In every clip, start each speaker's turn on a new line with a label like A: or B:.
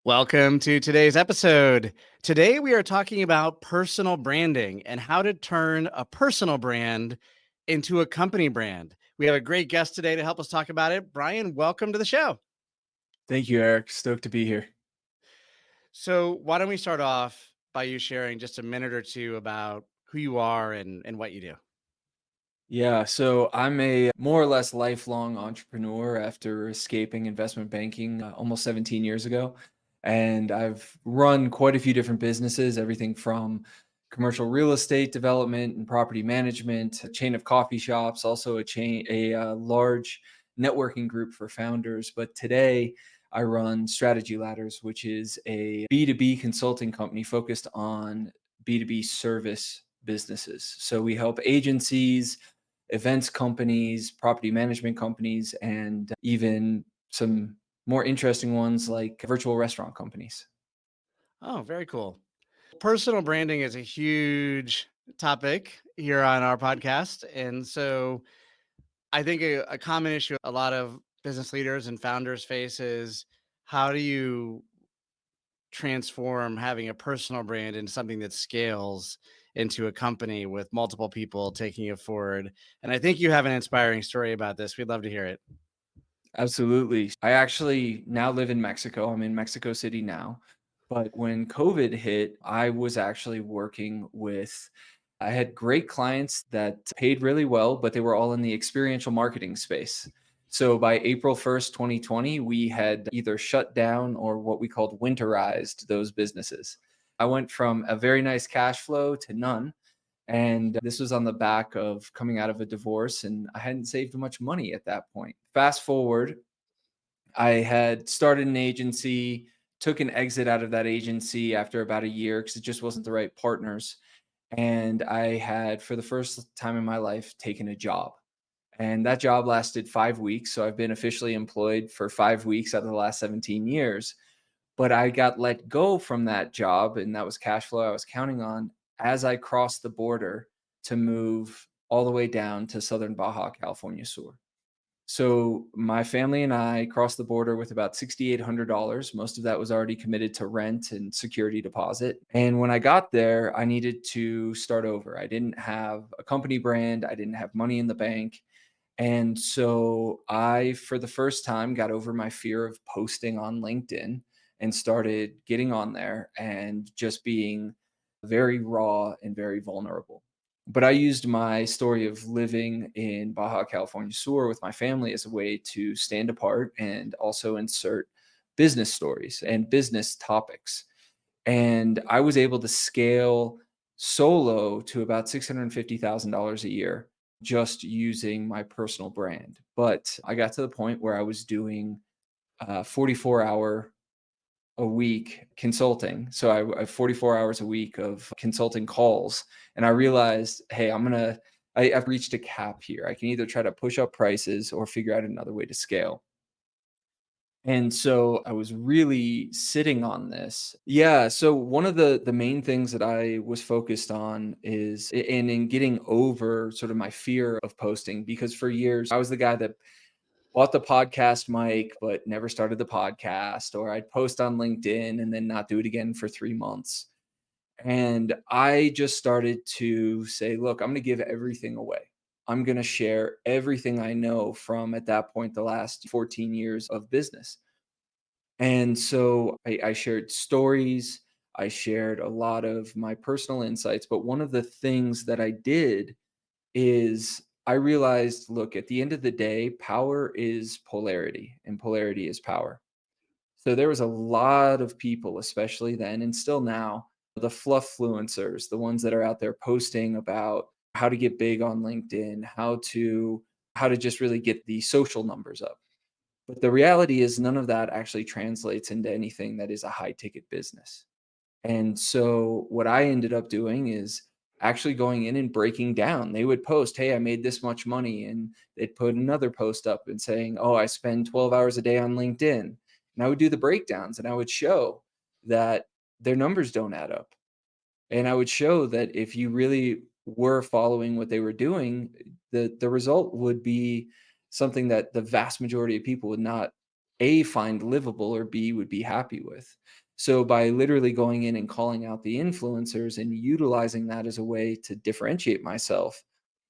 A: Welcome to today's episode. Today, we are talking about personal branding and how to turn a personal brand into a company brand. We have a great guest today to help us talk about it. Brian, welcome to the show.
B: Thank you, Eric. Stoked to be here.
A: So, why don't we start off by you sharing just a minute or two about who you are and what you do?
B: Yeah, so I'm a more or less lifelong entrepreneur after escaping investment banking almost 17 years ago. And I've run quite a few different businesses, everything from commercial real estate development and property management, a chain of coffee shops, also a large networking group for founders. But today I run Strategy Ladders, which is a B2B consulting company focused on B2B service businesses. So we help agencies, events companies, property management companies, and even some more interesting ones like virtual restaurant companies.
A: Oh, very cool. Personal branding is a huge topic here on our podcast. And so, I think a common issue a lot of business leaders and founders face is how do you transform having a personal brand into something that scales into a company with multiple people taking it forward? And I think you have an inspiring story about this. We'd love to hear it.
B: Absolutely. I actually now live in Mexico. I'm in Mexico City now. But when COVID hit, I was actually working with, I had great clients that paid really well, but they were all in the experiential marketing space. So by April 1st, 2020, we had either shut down or what we called winterized those businesses. I went from a very nice cash flow to none. And this was on the back of coming out of a divorce, and I hadn't saved much money at that point. Fast forward, I had started an agency, took an exit out of that agency after about a year because it just wasn't the right partners. And I had, for the first time in my life, taken a job. And that job lasted 5 weeks. So I've been officially employed for 5 weeks out of the last 17 years. But I got let go from that job, and that was cash flow I was counting on as I crossed the border to move all the way down to Southern Baja California Sur. So my family and I crossed the border with about $6,800. Most of that was already committed to rent and security deposit. And when I got there, I needed to start over. I didn't have a company brand, I didn't have money in the bank. And so I, for the first time, got over my fear of posting on LinkedIn and started getting on there and just being very raw and very vulnerable. But I used my story of living in Baja California Sur with my family as a way to stand apart and also insert business stories and business topics. And I was able to scale solo to about $650,000 a year just using my personal brand. But I got to the point where I was doing 44-hour a week consulting. So I have 44 hours a week of consulting calls. And I realized, hey, I've reached a cap here. I can either try to push up prices or figure out another way to scale. And so I was really sitting on this. Yeah, so one of the main things that I was focused on is in getting over sort of my fear of posting, because for years I was the guy that bought the podcast mic but never started the podcast, or I'd post on LinkedIn and then not do it again for 3 months. And I just started to say, look, I'm going to give everything away. I'm going to share everything I know from, at that point, the last 14 years of business. And so I shared stories, I shared a lot of my personal insights. But one of the things that I did is I realized, look, at the end of the day, power is polarity and polarity is power. So there was a lot of people, especially then and still now, the fluff fluencers, the ones that are out there posting about how to get big on LinkedIn, how to just really get the social numbers up. But the reality is none of that actually translates into anything that is a high ticket business. And so what I ended up doing is actually going in and breaking down. They would post, "Hey, I made this much money." And they'd put another post up and saying, "Oh, I spend 12 hours a day on LinkedIn." And I would do the breakdowns and I would show that their numbers don't add up. And I would show that if you really were following what they were doing, the result would be something that the vast majority of people would not A, find livable, or B, would be happy with. So by literally going in and calling out the influencers and utilizing that as a way to differentiate myself,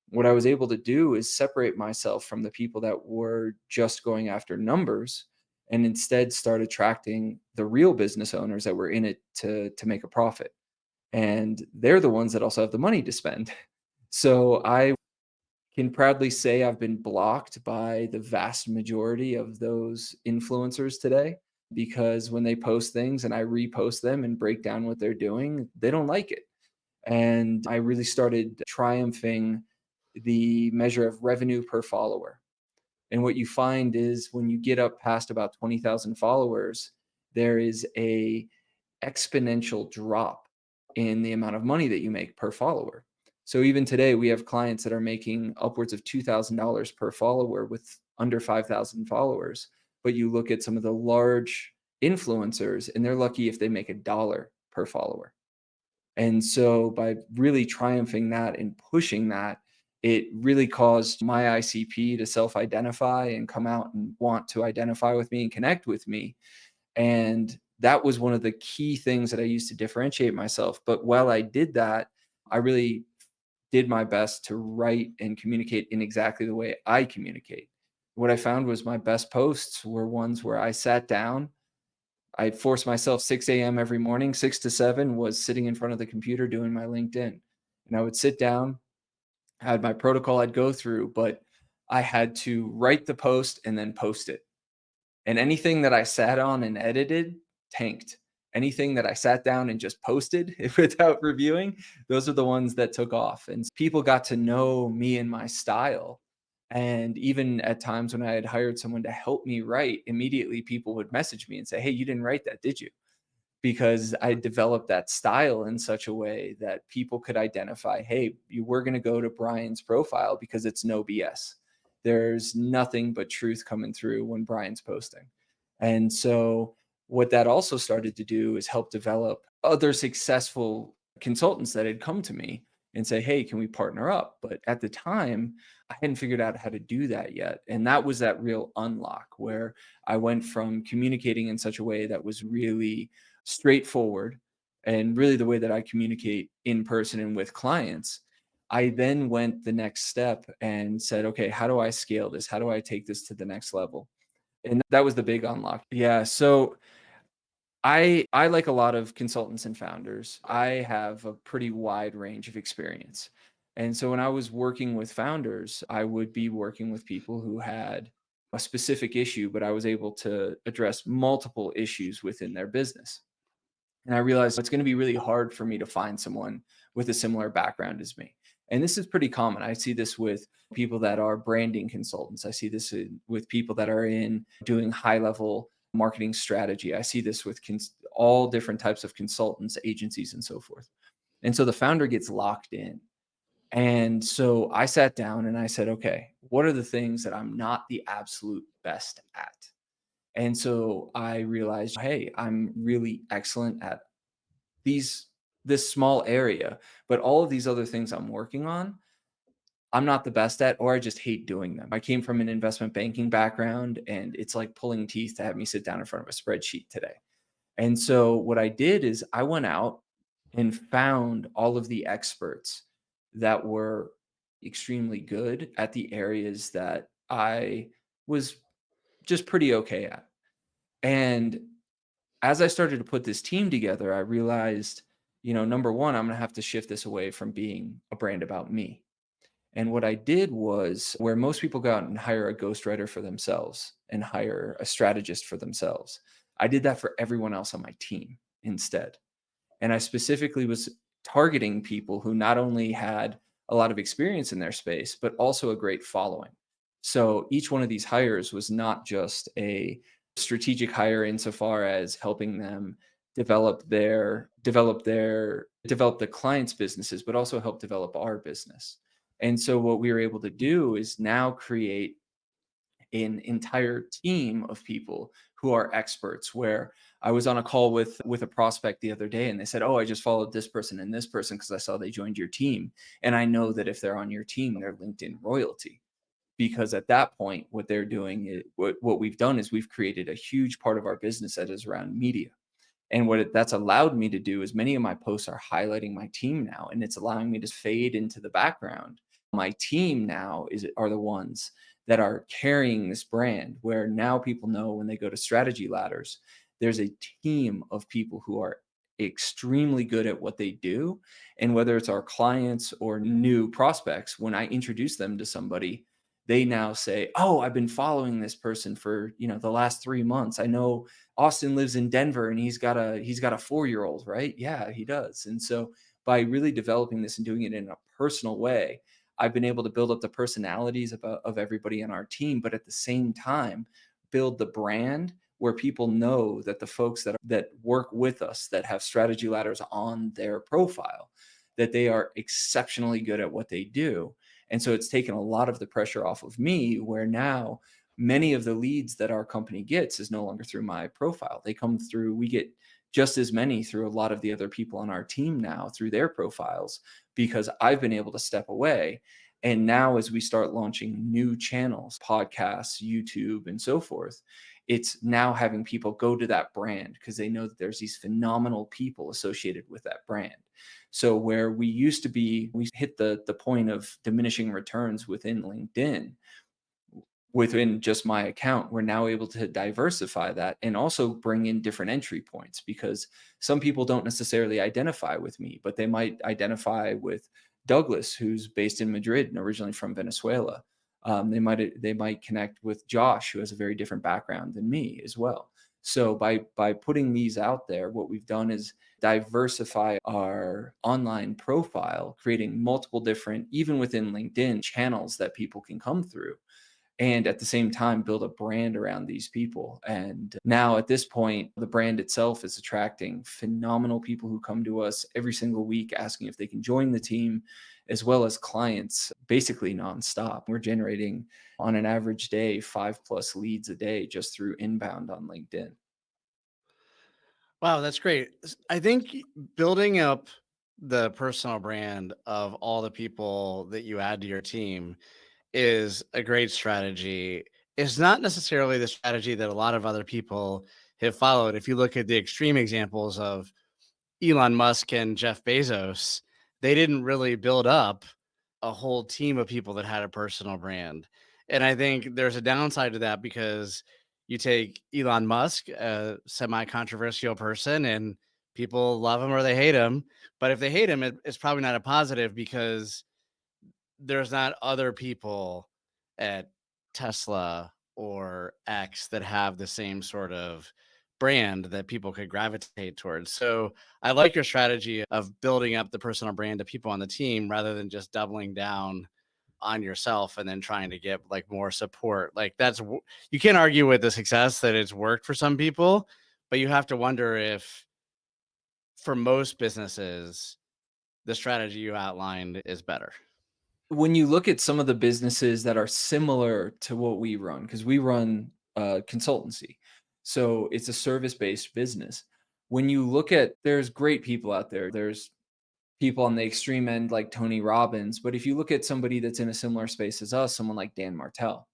B: what I was able to do is separate myself from the people that were just going after numbers and instead start attracting the real business owners that were in it to make a profit. And they're the ones that also have the money to spend. So I can proudly say I've been blocked by the vast majority of those influencers today because when they post things and I repost them and break down what they're doing, they don't like it. And I really started triumphing the measure of revenue per follower. And what you find is when you get up past about 20,000 followers, there is a exponential drop in the amount of money that you make per follower. So even today, we have clients that are making upwards of $2,000 per follower with under 5,000 followers. But you look at some of the large influencers, and they're lucky if they make $1 per follower. And so by really triumphing that and pushing that, it really caused my ICP to self identify and come out and want to identify with me and connect with me. And that was one of the key things that I used to differentiate myself. But while I did that, I really did my best to write and communicate in exactly the way I communicate. What I found was my best posts were ones where I sat down, I forced myself 6 a.m. every morning. 6 to 7 was sitting in front of the computer doing my LinkedIn. And I would sit down, I had my protocol I'd go through, but I had to write the post and then post it. And anything that I sat on and edited tanked. Anything that I sat down and just posted without reviewing, those are the ones that took off. And people got to know me and my style. And even at times when I had hired someone to help me write, immediately people would message me and say, "Hey, you didn't write that, did you?" Because I developed that style in such a way that people could identify, hey, you were going to go to Brian's profile because it's no BS. There's nothing but truth coming through when Brian's posting. And so, what that also started to do is help develop other successful consultants that had come to me and say, hey, can we partner up? But at the time, I hadn't figured out how to do that yet. And that was that real unlock where I went from communicating in such a way that was really straightforward and really the way that I communicate in person and with clients. I then went the next step and said, okay, how do I scale this? How do I take this to the next level? And that was the big unlock. Yeah. So I like a lot of consultants and founders. I have a pretty wide range of experience. And so when I was working with founders, I would be working with people who had a specific issue, but I was able to address multiple issues within their business. And I realized it's going to be really hard for me to find someone with a similar background as me. And this is pretty common. I see this with people that are branding consultants. I see this with people that are in doing high level marketing strategy. I see this with all different types of consultants, agencies, and so forth. And so the founder gets locked in. And so I sat down and I said, okay, what are the things that I'm not the absolute best at? And so I realized, hey, I'm really excellent at these this small area, but all of these other things I'm working on, I'm not the best at, or I just hate doing them. I came from an investment banking background, and it's like pulling teeth to have me sit down in front of a spreadsheet today. And so what I did is I went out and found all of the experts that were extremely good at the areas that I was just pretty okay at. And as I started to put this team together, I realized, number one, I'm going to have to shift this away from being a brand about me. And what I did was where most people go out and hire a ghostwriter for themselves and hire a strategist for themselves. I did that for everyone else on my team instead. And I specifically was targeting people who not only had a lot of experience in their space, but also a great following. So each one of these hires was not just a strategic hire insofar as helping them develop the clients' businesses, but also help develop our business. And so what we were able to do is now create an entire team of people who are experts where I was on a call with a prospect the other day and they said, "Oh, I just followed this person and this person because I saw they joined your team. And I know that if they're on your team, they're LinkedIn royalty." because at that point, what they're doing is what we've done is we've created a huge part of our business that is around media. And that's allowed me to do is many of my posts are highlighting my team now, and it's allowing me to fade into the background. My team now are the ones that are carrying this brand, where now people know when they go to strategy ladders, there's a team of people who are extremely good at what they do. And whether it's our clients or new prospects, when I introduce them to somebody, they now say, "Oh, I've been following this person for, the last 3 months. I know Austin lives in Denver and he's got a 4-year-old, right?" Yeah, he does. And so by really developing this and doing it in a personal way, I've been able to build up the personalities of everybody on our team, but at the same time, build the brand where people know that the folks that work with us that have strategy ladders on their profile, that they are exceptionally good at what they do. And so it's taken a lot of the pressure off of me, where now many of the leads that our company gets is no longer through my profile. We get just as many through a lot of the other people on our team now through their profiles, because I've been able to step away. And now, as we start launching new channels, podcasts, YouTube, and so forth, it's now having people go to that brand because they know that there's these phenomenal people associated with that brand. So where we hit the point of diminishing returns within LinkedIn, within just my account, we're now able to diversify that and also bring in different entry points, because some people don't necessarily identify with me, but they might identify with Douglas, who's based in Madrid and originally from Venezuela. They might connect with Josh, who has a very different background than me as well. So by putting these out there, what we've done is diversify our online profile, creating multiple different, even within LinkedIn, channels that people can come through, and at the same time build a brand around these people. And now at this point, the brand itself is attracting phenomenal people who come to us every single week asking if they can join the team, as well as clients basically nonstop. We're generating on an average day 5+ leads a day just through inbound on LinkedIn.
A: Wow, that's great. I think building up the personal brand of all the people that you add to your team is a great strategy. It's not necessarily the strategy that a lot of other people have followed. If you look at the extreme examples of Elon Musk and Jeff Bezos, they didn't really build up a whole team of people that had a personal brand. And I think there's a downside to that, because you take Elon Musk, a semi controversial person, and people love him or they hate him. But if they hate him, it's probably not a positive, because there's not other people at Tesla or X that have the same sort of brand that people could gravitate towards. So I like your strategy of building up the personal brand of people on the team rather than just doubling down on yourself and then trying to get like more support. Like you can't argue with the success that it's worked for some people, but you have to wonder if for most businesses the strategy you outlined is better.
B: When you look at some of the businesses that are similar to what we run, because we run consultancy, so it's a service-based business. When you look at, there's great people out there. There's people on the extreme end like Tony Robbins, but if you look at somebody that's in a similar space as us, someone like Dan Martell,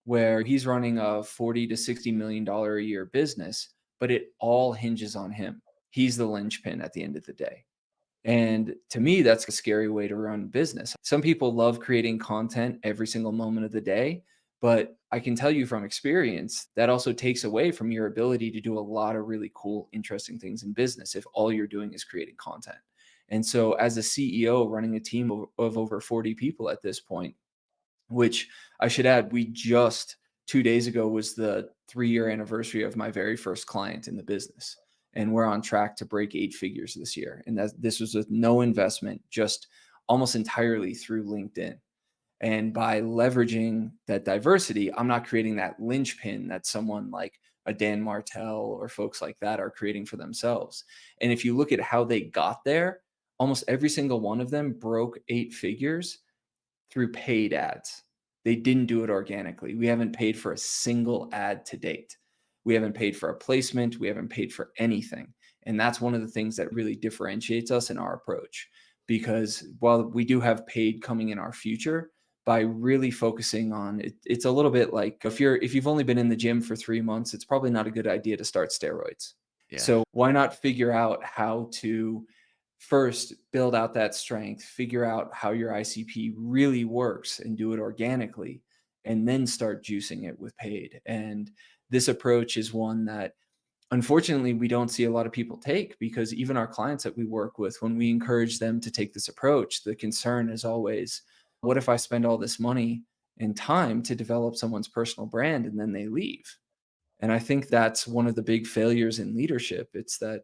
B: where he's running a 40 to 60 million dollar a year business, but it all hinges on him. He's the linchpin at the end of the day. And to me, that's a scary way to run business. Some people love creating content every single moment of the day, but I can tell you from experience that also takes away from your ability to do a lot of really cool, interesting things in business if all you're doing is creating content. And so, as a CEO running a team of over 40 people at this point, which I should add, we just 2 days ago was the 3-year anniversary of my very first client in the business. And we're on track to break 8 figures this year. And this was with no investment, just almost entirely through LinkedIn. And by leveraging that diversity, I'm not creating that linchpin that someone like a Dan Martell or folks like that are creating for themselves. And if you look at how they got there, almost every single one of them broke 8 figures through paid ads. They didn't do it organically. We haven't paid for a single ad to date. We haven't paid for a placement. We haven't paid for anything. And that's one of the things that really differentiates us in our approach. Because while we do have paid coming in our future, by really focusing on it. It's a little bit like if you've only been in the gym for 3 months, it's probably not a good idea to start steroids.
A: Yeah.
B: So why not figure out how to first build out that strength, figure out how your ICP really works and do it organically, and then start juicing it with paid. And this approach is one that unfortunately we don't see a lot of people take, because even our clients that we work with, when we encourage them to take this approach, the concern is always, what if I spend all this money and time to develop someone's personal brand and then they leave? And I think that's one of the big failures in leadership. It's that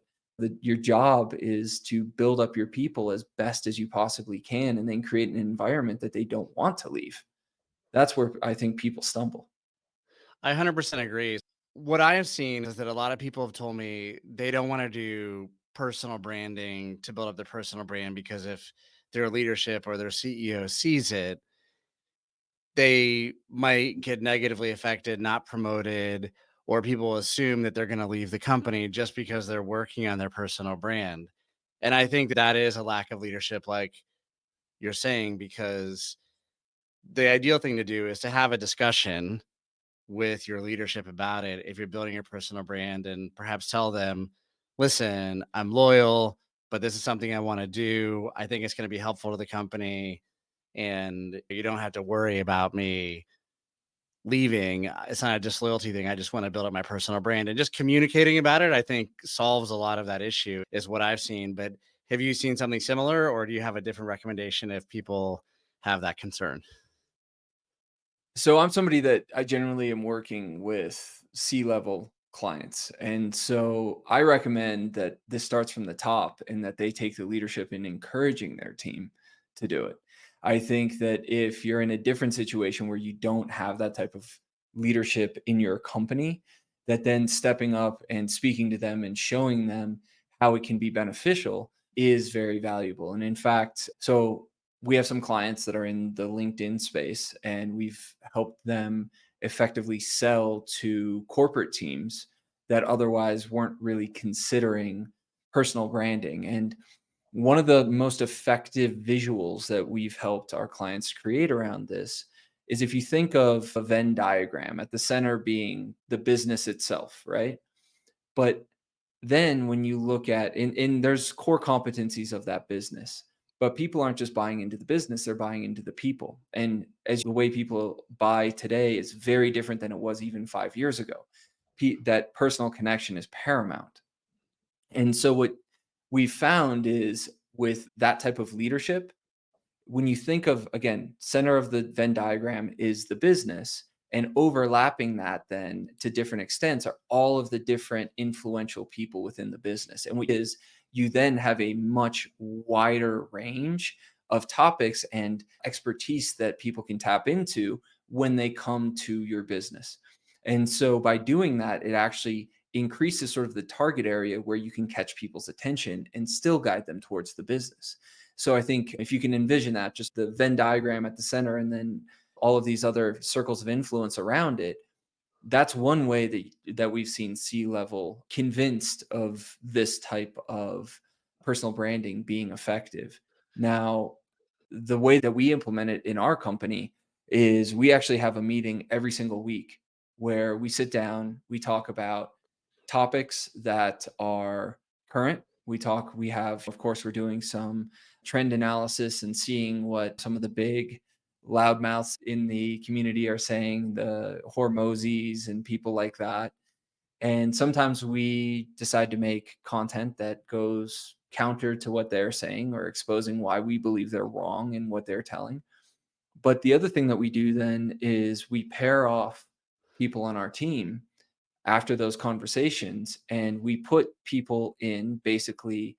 B: your job is to build up your people as best as you possibly can and then create an environment that they don't want to leave. That's where I think people stumble.
A: I 100% agree. What I have seen is that a lot of people have told me they don't want to do personal branding to build up their personal brand because if their leadership or their CEO sees it, they might get negatively affected, not promoted, or people assume that they're going to leave the company just because they're working on their personal brand. And I think that is a lack of leadership, like you're saying, because the ideal thing to do is to have a discussion with your leadership about it if you're building your personal brand and perhaps tell them, listen, I'm loyal, but this is something I want to do. I think it's going to be helpful to the company. And you don't have to worry about me leaving. It's not a disloyalty thing. I just want to build up my personal brand, and just communicating about it, I think solves a lot of that issue, is what I've seen. But have you seen something similar, or do you have a different recommendation if people have that concern?
B: So I'm somebody that I generally am working with C-level clients. And so I recommend that this starts from the top and that they take the leadership in encouraging their team to do it. I think that if you're in a different situation where you don't have that type of leadership in your company, that then stepping up and speaking to them and showing them how it can be beneficial is very valuable. And in fact, so we have some clients that are in the LinkedIn space, and we've helped them effectively sell to corporate teams that otherwise weren't really considering personal branding. And one of the most effective visuals that we've helped our clients create around this is, if you think of a Venn diagram, at the center being the business itself, right? But then when you look at, and there's core competencies of that business, but people aren't just buying into the business, they're buying into the people. And as the way people buy today is very different than it was even 5 years ago. That personal connection is paramount. And so what we found is, with that type of leadership, when you think of, again, center of the Venn diagram is the business, and overlapping that then to different extents are all of the different influential people within the business. And is you then have a much wider range of topics and expertise that people can tap into when they come to your business. And so by doing that, it actually increases sort of the target area where you can catch people's attention and still guide them towards the business. So I think if you can envision that, just the Venn diagram at the center and then all of these other circles of influence around it, that's one way that we've seen C-level convinced of this type of personal branding being effective. Now, the way that we implement it in our company is we actually have a meeting every single week where we sit down, we talk about topics that are current. We have, of course, we're doing some trend analysis and seeing what some of the big loudmouths in the community are saying, the Hormozis and people like that. And sometimes we decide to make content that goes counter to what they're saying or exposing why we believe they're wrong in what they're telling. But the other thing that we do then is we pair off people on our team after those conversations, and we put people in basically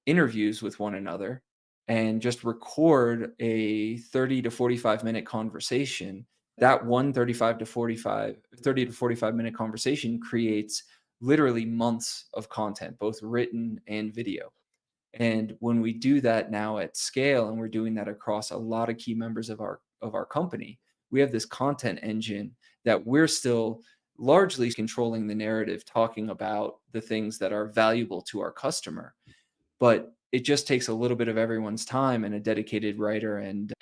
B: interviews with one another and just record a 30 to 45-minute conversation. That one 30 to 45-minute conversation creates literally months of content, both written and video. And when we do that now at scale, and we're doing that across a lot of key members of our company, we have this content engine that we're still largely controlling the narrative, talking about the things that are valuable to our customer. But it just takes a little bit of everyone's time and a dedicated writer and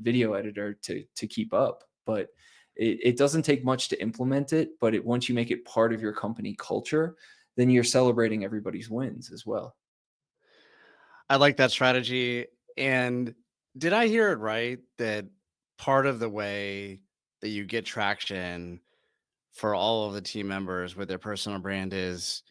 B: video editor to keep up. But it doesn't take much to implement it, but once you make it part of your company culture, then you're celebrating everybody's wins as well.
A: I like that strategy. And did I hear it right that part of the way that you get traction for all of the team members with their personal brand is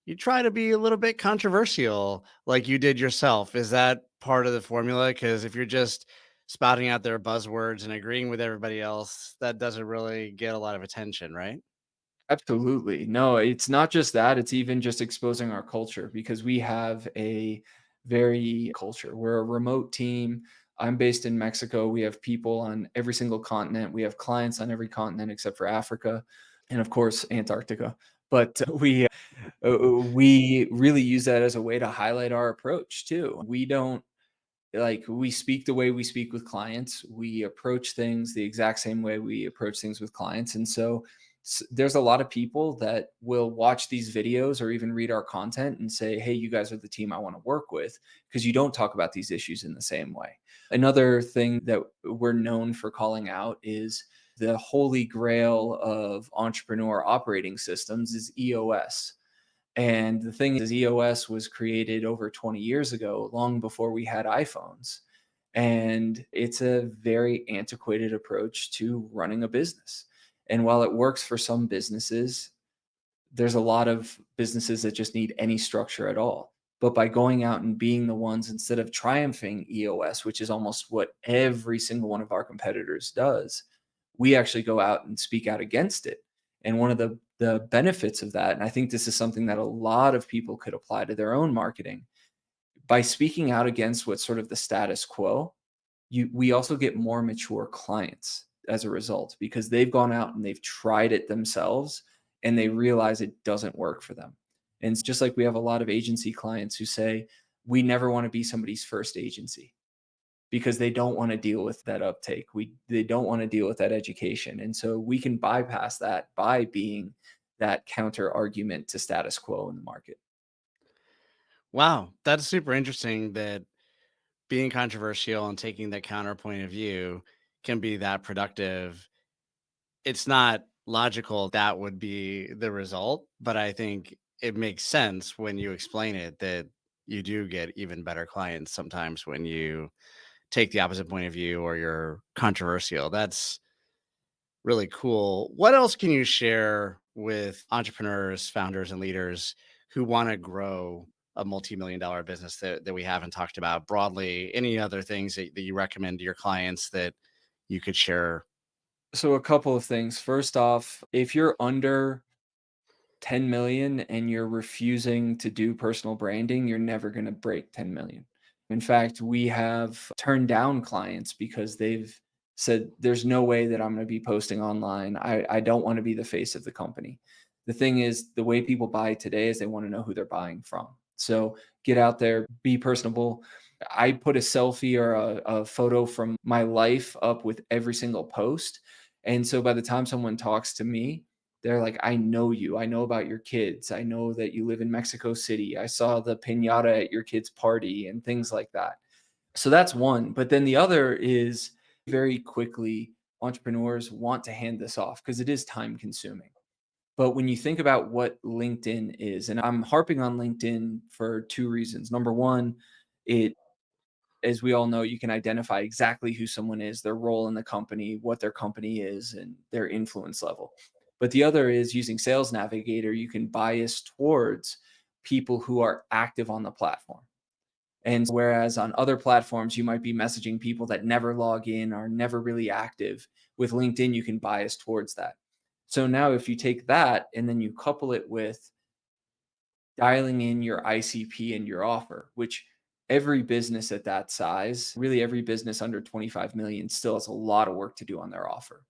A: you try to be a little bit controversial like you did yourself? Is that part of the formula? Because if you're just spouting out their buzzwords and agreeing with everybody else, that doesn't really get a lot of attention, right?
B: Absolutely. No, it's not just that, it's even just exposing our culture because we have a very culture. We're a remote team. I'm based in Mexico. We have people on every single continent. We have clients on every continent except for Africa and of course Antarctica. But we really use that as a way to highlight our approach too. We don't like we speak the way we speak with clients. We approach things the exact same way we approach things with clients. And so there's a lot of people that will watch these videos or even read our content and say, hey, you guys are the team I want to work with because you don't talk about these issues in the same way. Another thing that we're known for calling out is the holy grail of entrepreneur operating systems is EOS. And the thing is, EOS was created over 20 years ago, long before we had iPhones. And it's a very antiquated approach to running a business. And while it works for some businesses, there's a lot of businesses that just need any structure at all. But by going out and being the ones instead of triumphing EOS, which is almost what every single one of our competitors does, we actually go out and speak out against it. And one of the benefits of that, and I think this is something that a lot of people could apply to their own marketing, by speaking out against what's sort of the status quo, we also get more mature clients as a result because they've gone out and they've tried it themselves and they realize it doesn't work for them. And it's just like we have a lot of agency clients who say, we never want to be somebody's first agency because they don't want to deal with that uptake. They don't want to deal with that education. And so we can bypass that by being that counter argument to status quo in the market.
A: Wow, that's super interesting that being controversial and taking that counterpoint of view can be that productive. It's not logical that would be the result, but I think it makes sense when you explain it that you do get even better clients sometimes when you take the opposite point of view or you're controversial. That's really cool. What else can you share with entrepreneurs, founders, and leaders who want to grow a multi-million dollar business that we haven't talked about broadly? Any other things that you recommend to your clients that you could share?
B: So a couple of things. First off, if you're under 10 million and you're refusing to do personal branding, you're never going to break 10 million. In fact, we have turned down clients because they've said, there's no way that I'm going to be posting online. I don't want to be the face of the company. The thing is, the way people buy today is they want to know who they're buying from. So get out there, be personable. I put a selfie or a photo from my life up with every single post. And so by the time someone talks to me, they're like, I know you. I know about your kids. I know that you live in Mexico City. I saw the piñata at your kid's party and things like that. So that's one. But then the other is very quickly, entrepreneurs want to hand this off because it is time consuming. But when you think about what LinkedIn is, and I'm harping on LinkedIn for two reasons. Number one, it as we all know, you can identify exactly who someone is, their role in the company, what their company is, and their influence level. But the other is using Sales Navigator, you can bias towards people who are active on the platform. And whereas on other platforms, you might be messaging people that never log in, are never really active, with LinkedIn, you can bias towards that. So now, if you take that and then you couple it with dialing in your ICP and your offer, which every business at that size, really every business under 25 million still has a lot of work to do on their offer.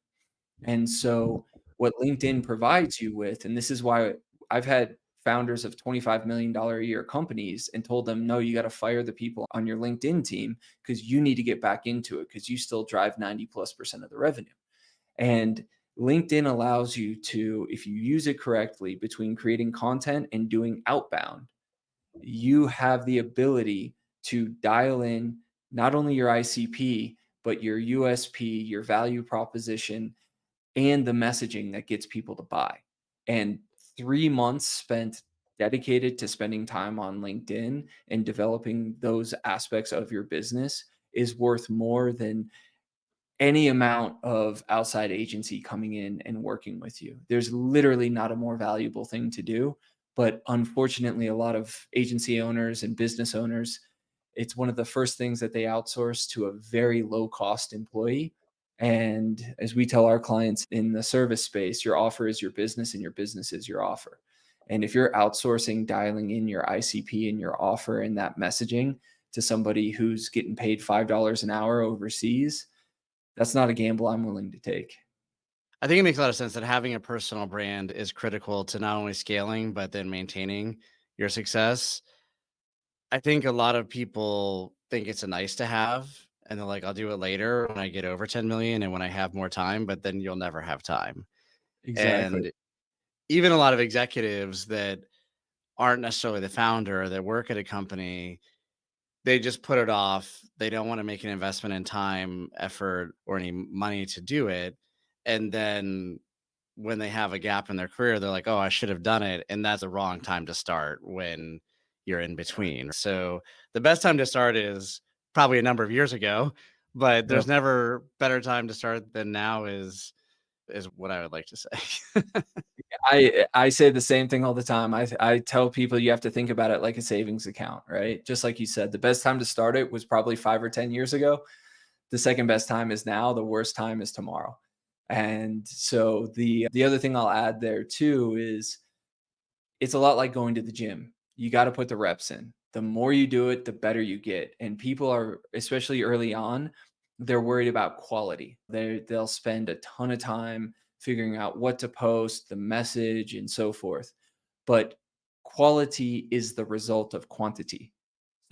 B: And so what LinkedIn provides you with, and this is why I've had founders of $25 million a year companies and told them, no, you got to fire the people on your LinkedIn team because you need to get back into it because you still drive 90+% of the revenue. And LinkedIn allows you to, if you use it correctly, between creating content and doing outbound, you have the ability to dial in not only your ICP, but your USP, your value proposition, and the messaging that gets people to buy. And 3 months spent dedicated to spending time on LinkedIn and developing those aspects of your business is worth more than any amount of outside agency coming in and working with you. There's literally not a more valuable thing to do. But unfortunately, a lot of agency owners and business owners, it's one of the first things that they outsource to a very low cost employee. And as we tell our clients in the service space, your offer is your business and your business is your offer. And if you're outsourcing, dialing in your ICP and your offer and that messaging to somebody who's getting paid $5 an hour overseas, that's not a gamble I'm willing to take.
A: I think it makes a lot of sense that having a personal brand is critical to not only scaling, but then maintaining your success. I think a lot of people think it's a nice to have, and they're like, I'll do it later when I get over 10 million and when I have more time, but then you'll never have time.
B: Exactly.
A: And even a lot of executives that aren't necessarily the founder that work at a company, they just put it off. They don't want to make an investment in time, effort, or any money to do it. And then when they have a gap in their career, they're like, "Oh, I should have done it." And that's the wrong time to start when you're in between. So the best time to start is probably a number of years ago, but there's
B: Yep.
A: never better time to start than now is what I would like to say.
B: I say the same thing all the time. I tell people you have to think about it like a savings account, right? Just like you said, the best time to start it was probably 5 or 10 years ago. The second best time is now, the worst time is tomorrow. And so the other thing I'll add there too is it's a lot like going to the gym. You got to put the reps in. The more you do it, the better you get. And people are, especially early on, they're worried about quality. They'll spend a ton of time figuring out what to post, the message, and so forth. But quality is the result of quantity.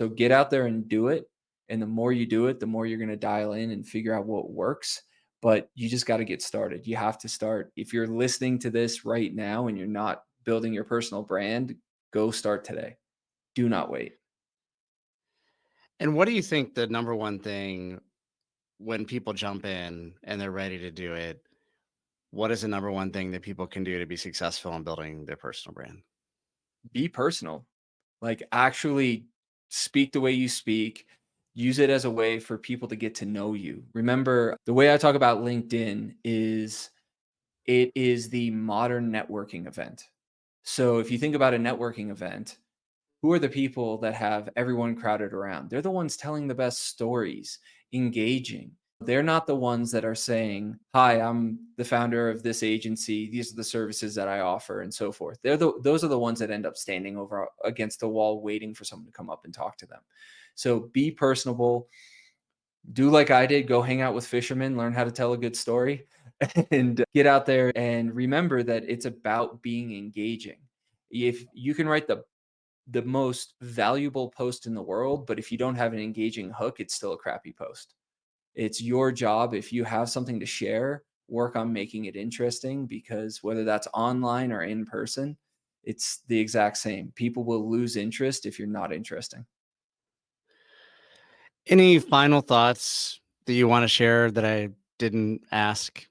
B: So get out there and do it. And the more you do it, the more you're going to dial in and figure out what works. But you just got to get started. You have to start. If you're listening to this right now and you're not building your personal brand, go start today. Do not wait.
A: And what do you think the number one thing when people jump in and they're ready to do it, what is the number one thing that people can do to be successful in building their personal brand?
B: Be personal. Like actually speak the way you speak. Use it as a way for people to get to know you. Remember, the way I talk about LinkedIn is it is the modern networking event. So if you think about a networking event, who are the people that have everyone crowded around? They're the ones telling the best stories, engaging. They're not the ones that are saying, "Hi, I'm the founder of this agency. These are the services that I offer," and so forth. Those are the ones that end up standing over against the wall waiting for someone to come up and talk to them. So be personable, do like I did, go hang out with fishermen, learn how to tell a good story, and get out there and remember that it's about being engaging. If you can write the most valuable post in the world, but if you don't have an engaging hook, it's still a crappy post. It's your job if you have something to share, work on making it interesting because whether that's online or in person, it's the exact same. People will lose interest if you're not interesting.
A: Any final thoughts that you want to share that I didn't ask?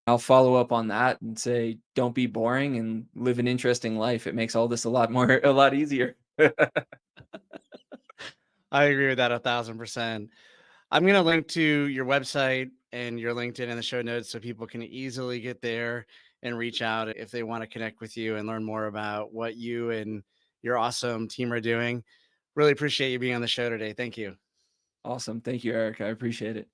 B: I'll follow up on that and say, don't be boring and live an interesting life. It makes all this a lot more, a lot easier.
A: I agree with that 1,000%. I'm going to link to your website and your LinkedIn in the show notes so people can easily get there and reach out if they want to connect with you and learn more about what you and your awesome team are doing. Really appreciate you being on the show today. Thank you.
B: Awesome. Thank you, Eric. I appreciate it.